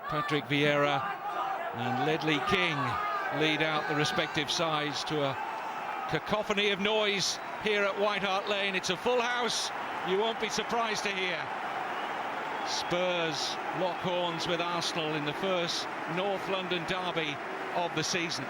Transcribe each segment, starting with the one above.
Patrick Vieira and Ledley King lead out the respective sides to a cacophony of noise here at White Hart Lane. It's a full house, you won't be surprised to hear. Spurs lock horns with Arsenal in the first North London derby of the season.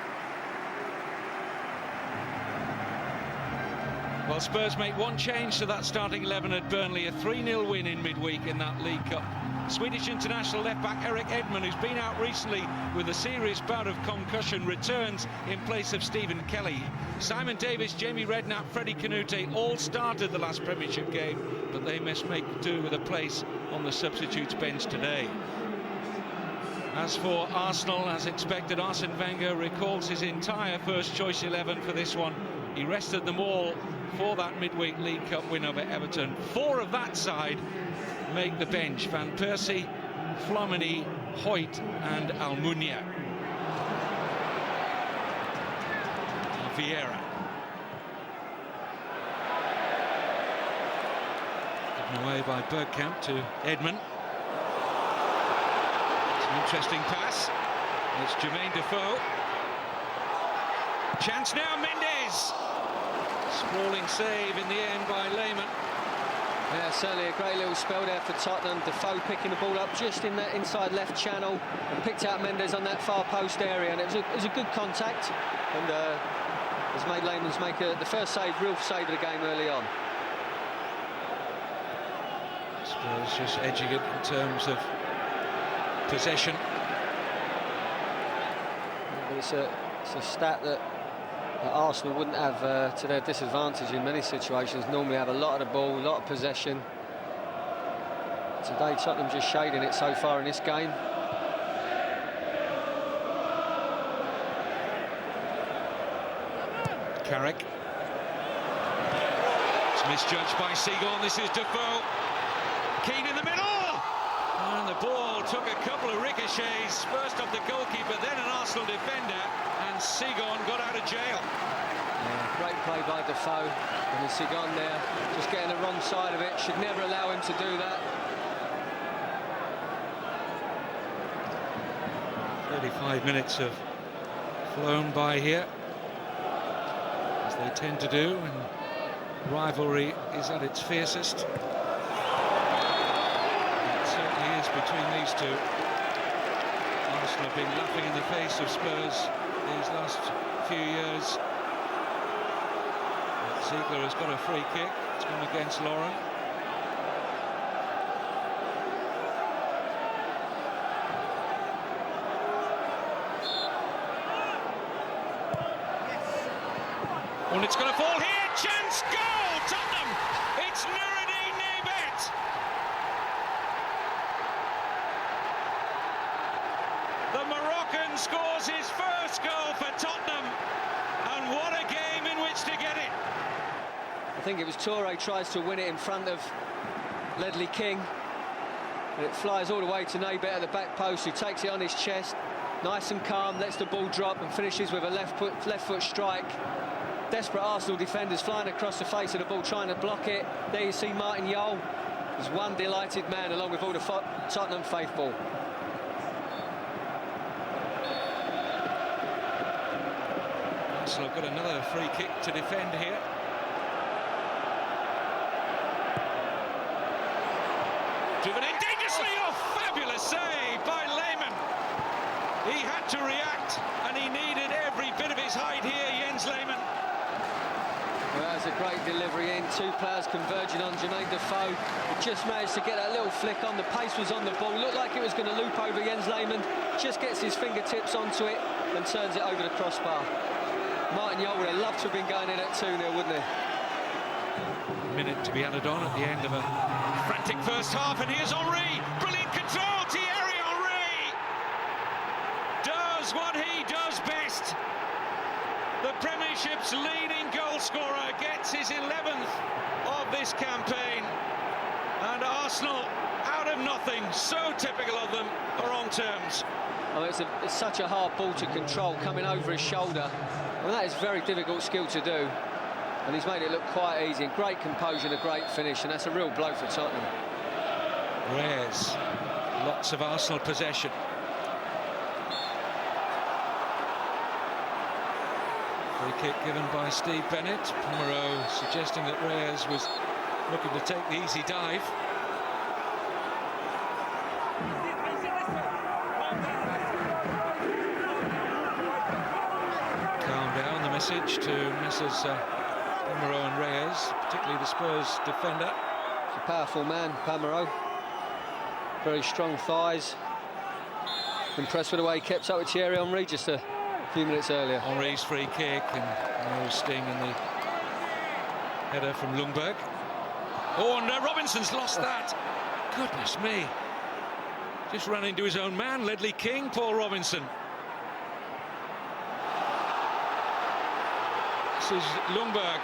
Well, Spurs make one change to that starting 11 at Burnley, a 3-0 win in midweek in that League Cup. Swedish international left-back Eric Edman, who's been out recently with a serious bout of concussion, returns in place of Stephen Kelly. Simon Davis, Jamie Redknapp, Freddie Kanouté all started the last Premiership game, but they must make do with a place on the substitutes bench today. As for Arsenal, as expected, Arsene Wenger recalls his entire first-choice 11 for this one. He rested them all for that midweek League Cup win over Everton. 4 of that side make the bench: Van Persie, Flamini, Hoyt and Almunia. Vieira. Given away by Bergkamp to Edman. It's an interesting pass. It's Jermaine Defoe. Chance now, Mendes. Sprawling save in the end by Lehmann. Yeah, certainly a great little spell there for Tottenham. Defoe picking the ball up just in that inside left channel and picked out Mendes on that far post area, and it was a good contact, and has made Lehmann's make the first save, real save of the game early on. Spurs just edging it in terms of possession. It's a stat that Arsenal wouldn't have to their disadvantage in many situations. Normally have a lot of the ball, a lot of possession. Today Tottenham just shading it so far in this game. Carrick. It's misjudged by Seagull. This is Defoe. Keane in the middle. And the ball took a couple of ricochets, first off the goalkeeper, then an Arsenal defender, and Seagull got out of jail. Yeah, great play by Defoe, and Seagull there, just getting the wrong side of it. Should never allow him to do that. 35 minutes have flown by here, as they tend to do when rivalry is at its fiercest. Between these two, Arsenal have been laughing in the face of Spurs these last few years. Ziegler has got a free kick. It's gone against Lauren. And it's going to fall here. Chance, goal, Tottenham. It's Nuruddin Nebet. The Moroccan scores his first goal for Tottenham, and what a game in which to get it. I think it was Toure tries to win it in front of Ledley King, and it flies all the way to Nebet at the back post, who takes it on his chest, nice and calm, lets the ball drop and finishes with a left foot strike. Desperate Arsenal defenders flying across the face of the ball, trying to block it. There you see Martin Jol. He's one delighted man, along with all the Tottenham faithful. Arsenal have got another free kick to defend here. Driven in dangerously. Oh, fabulous save by Lehmann. He had to react, and he needed every bit of his height here, Jens Lehmann. Well, that was a great delivery in. Two players converging on Jermaine Defoe. He just managed to get that little flick on. The pace was on the ball. Looked like it was going to loop over Jens Lehmann. Just gets his fingertips onto it and turns it over the crossbar. Martin Jol would have loved to have been going in at 2-0, wouldn't he? A minute to be added on at the end of a frantic first half, and here's Henry. Brilliant control. Thierry Henry does what he does best. The Premiership's leading goal scorer gets his 11th of this campaign, and Arsenal, out of nothing, so typical of them, are on terms. Oh, it's such a hard ball to control, coming over his shoulder. Well, that is a very difficult skill to do, and he's made it look quite easy. And great composure and a great finish, and that's a real blow for Tottenham. Reyes, lots of Arsenal possession. Free kick given by Steve Bennett. Pomeroy suggesting that Reyes was looking to take the easy dive. Calm down, the message to Messrs. Pomeroy and Reyes, particularly the Spurs defender. He's a powerful man, Pomeroy. Very strong thighs. Impressed with the way he kept up with Thierry Henry just a few minutes earlier. Henry's free kick and no sting in the header from Ljungberg. Oh, and Robinson's lost that. Goodness me. Just ran into his own man, Ledley King, Paul Robinson. This is Ljungberg.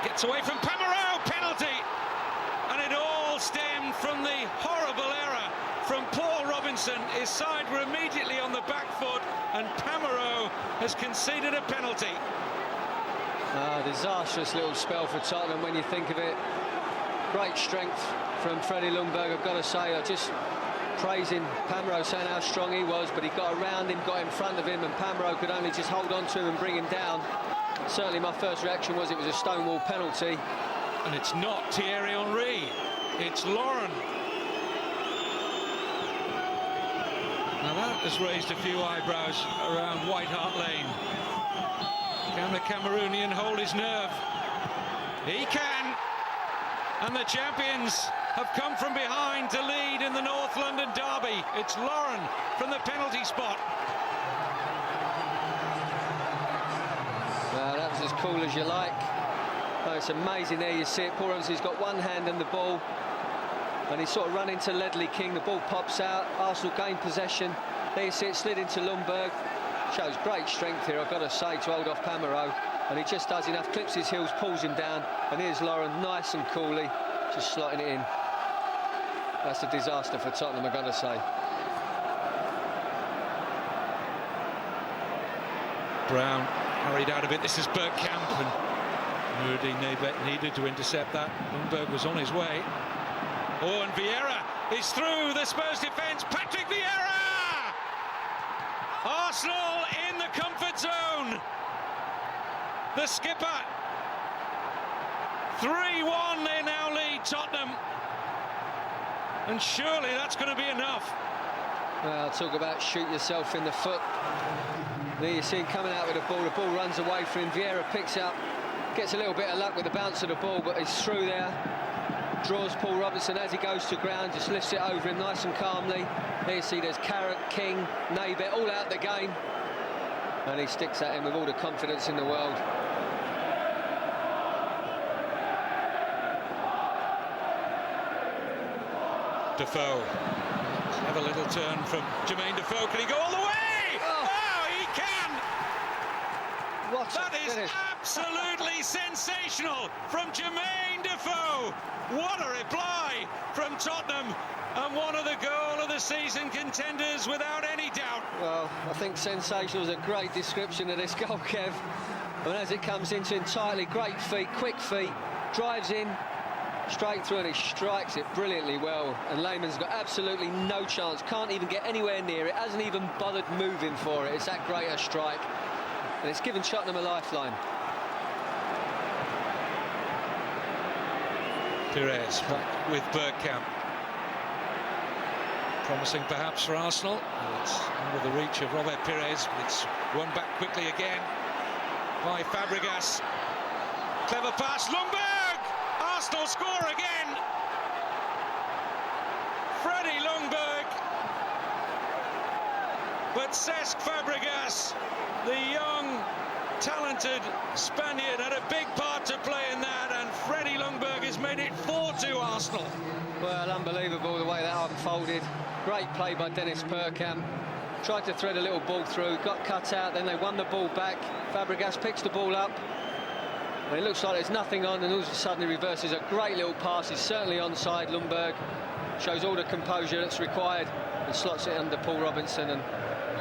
Gets away from Pomeroy, penalty. And it all stemmed from the horrible error from Paul Robinson. His side were immediately on the back foot, and Pomeroy has conceded a penalty. Disastrous little spell for Tottenham when you think of it. Great strength from Freddie Ljungberg, I've got to say. I just praising Pomeroy, saying how strong he was, but he got around him, got in front of him, and Pomeroy could only just hold on to him and bring him down. Certainly my first reaction was it was a stonewall penalty. And it's not Thierry Henry, it's Lauren. Now that has raised a few eyebrows around White Hart Lane. Can the Cameroonian hold his nerve? He can! And the champions have come from behind to lead in the North London derby. It's Lauren from the penalty spot. Well, that was as cool as you like. Oh, it's amazing there, you see it. Paul Robinson's got one hand on the ball, and he's sort of run into Ledley King. The ball pops out, Arsenal gain possession. There you see it slid into Ljungberg. Shows great strength here, I've got to say, to hold off Pomeroy. And he just does enough, clips his heels, pulls him down, and here's Lauren, nice and coolly, just slotting it in. That's a disaster for Tottenham, I've got to say. Brown hurried out of it. This is Bergkamp, and Rudy Nebet needed to intercept that. Ljungberg was on his way. Oh, and Vieira is through the Spurs defence. Patrick Vieira! Arsenal in the comfort zone. The skipper. 3-1, they now lead Tottenham. And surely that's going to be enough. Well, talk about shoot yourself in the foot. There you see him coming out with the ball runs away from him. Vieira picks up, gets a little bit of luck with the bounce of the ball, but he's through there. Draws Paul Robinson as he goes to ground, just lifts it over him nice and calmly. There you see there's Carrot, King, Nebet, all out the game. And he sticks at him with all the confidence in the world. Defoe. Have a little turn from Jermaine Defoe. Can he go all the way? Oh, he can! What that is finish. Absolutely sensational from Jermaine Defoe. What a reply from Tottenham, and one of the goal of the season contenders without any doubt. Well, I think sensational is a great description of this goal, Kev. And as it comes into entirely great feet, quick feet, drives in straight through, and he strikes it brilliantly well. And Lehmann's got absolutely no chance, can't even get anywhere near it, hasn't even bothered moving for it. It's that great a strike, and it's given Tottenham a lifeline. Pires back with Bergkamp. Promising perhaps for Arsenal. It's under the reach of Robert Pires, but it's won back quickly again by Fabregas. Clever pass, Ljungberg! Arsenal score again! Freddie Ljungberg. But Cesc Fabregas, the young, talented Spaniard, had a big part to play in that, and Freddie Ljungberg has made it 4-2 Arsenal. Well, unbelievable the way that unfolded. Great play by Dennis Bergkamp. Tried to thread a little ball through, got cut out, then they won the ball back. Fabregas picks the ball up, and it looks like there's nothing on, and all of a sudden he reverses a great little pass. He's certainly onside. Ljungberg shows all the composure that's required and slots it under Paul Robinson, and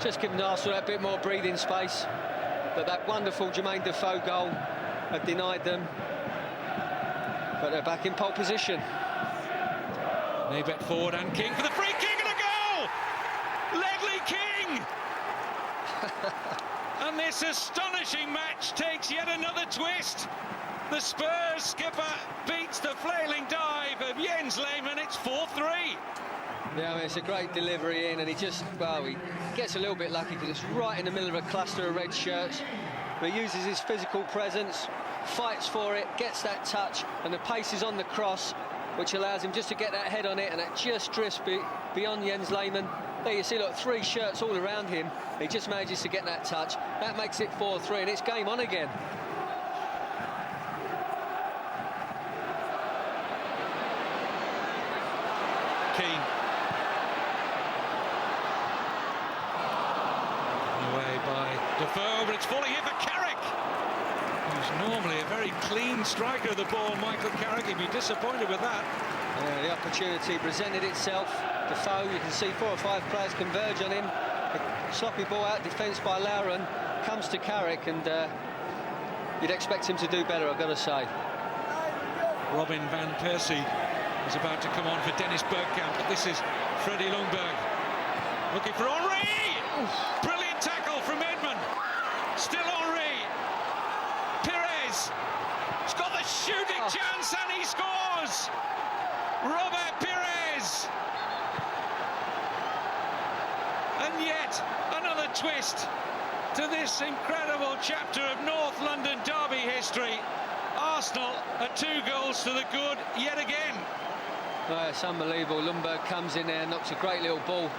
just giving Arsenal that bit more breathing space. But that wonderful Jermaine Defoe goal had denied them. But they're back in pole position. Nebet forward and King for the free kick and a goal! Ledley King! And this astonishing match takes yet another twist. The Spurs skipper beats the flailing dive of Jens Lehmann. It's 4-3. Yeah, I mean, it's a great delivery in, and he just, well, he gets a little bit lucky because it's right in the middle of a cluster of red shirts. But he uses his physical presence, fights for it, gets that touch, and the pace is on the cross, which allows him just to get that head on it, and it just drifts beyond Jens Lehmann. There you see, look, 3 shirts all around him. He just manages to get that touch. That makes it 4-3, and it's game on again. Keane. Away by Defoe, but it's falling here for Carrick, who's normally a very clean striker of the ball. Michael Carrick, he'd be disappointed with that. The opportunity presented itself. Defoe, you can see 4 or 5 players converge on him. A sloppy ball out, defence by Lauren, comes to Carrick, and you'd expect him to do better, I've got to say. Robin van Persie is about to come on for Dennis Bergkamp, but this is Freddie Ljungberg looking for Henry. Brilliant tackle from Edmund. Still Henry. Pires. He's got the shooting chance and he scores. Robert Pires. And yet another twist to this incredible chapter of North London derby history. Arsenal are 2 goals to the good yet again. Well, it's unbelievable. Ljungberg comes in there, knocks a great little ball.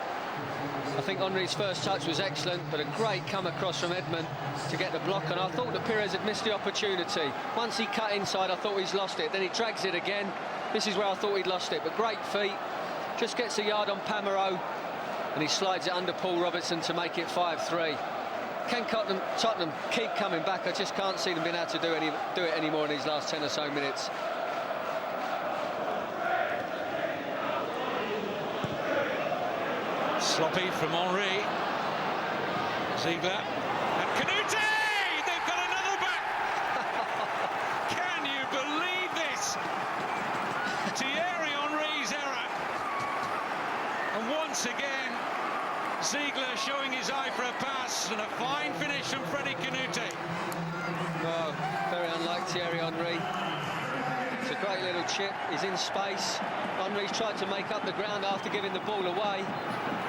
I think Henry's first touch was excellent, but a great come across from Edmund to get the block, and I thought that Pires had missed the opportunity. Once he cut inside, I thought he's lost it. Then he drags it again. This is where I thought he'd lost it, but great feet. Just gets a yard on Pamereau, and he slides it under Paul Robertson to make it 5-3. Can Tottenham keep coming back? I just can't see them being able to do it anymore in these last 10 or so minutes. Sloppy from Henry. Ziegler and Canute! They've got another back! Can you believe this? Thierry Henry's error. And once again, Ziegler showing his eye for a pass, and a fine finish from Freddie Canute. Well, very unlike Thierry Henry. It's a great little chip. He's in space. Henry's tried to make up the ground after giving the ball away.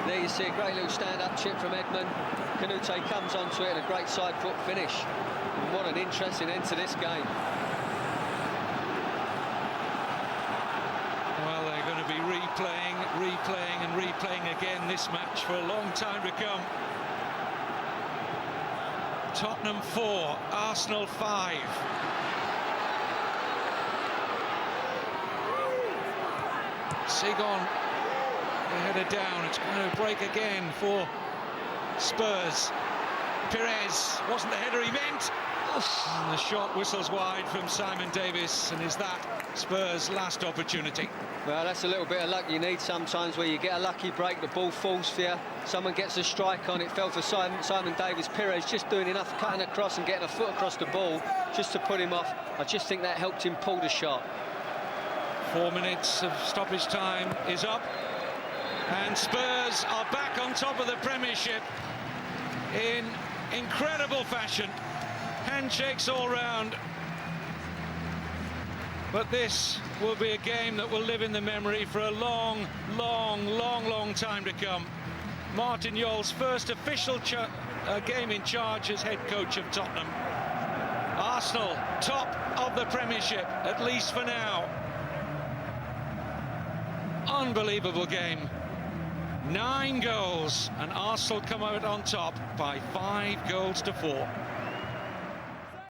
There you see a great little stand-up chip from Edmund. Canute comes onto it and a great side foot finish. And what an interesting end to this game. Well, they're going to be replaying and replaying again this match for a long time to come. Tottenham 4, Arsenal 5. Sigon, the header down. It's going to break again for Spurs. Pires, wasn't the header he meant. And the shot whistles wide from Simon Davis, and is that Spurs' last opportunity? Well, that's a little bit of luck you need sometimes, where you get a lucky break, the ball falls for you, someone gets a strike on, it fell for Simon Davis. Pires just doing enough, cutting across and getting a foot across the ball just to put him off. I just think that helped him pull the shot. 4 minutes of stoppage time is up, and Spurs are back on top of the Premiership in incredible fashion. Handshakes all round. But this will be a game that will live in the memory for a long time to come. Martin Jol's first official game in charge as head coach of Tottenham. Arsenal top of the Premiership, at least for now. Unbelievable game. 9 goals, and Arsenal come out on top by 5 goals to 4.